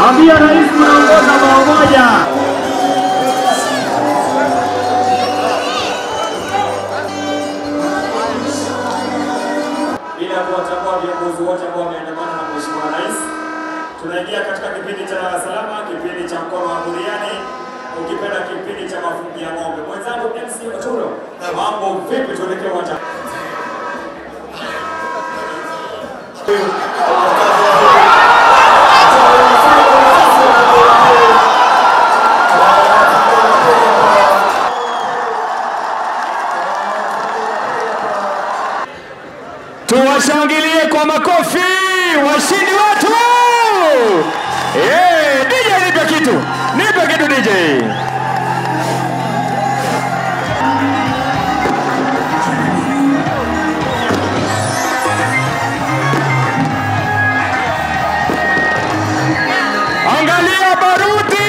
Ambia rais mnaongoza bao moja. Bila kuwatambua viongozi wote ambao wameandamana na Mheshimiwa Rais, tunaingia katika kipindi cha lala salama, kipindi cha mkono wa buriani, ukipenda kipindi cha mafungi ya ng'ombe. Mwenzangu MC Oturo, mambo vipi? Tuelekee uwanjani. Tuwashangilie kwa makofi washindi wetu. DJ nipe kitu DJ. Angalia baruti.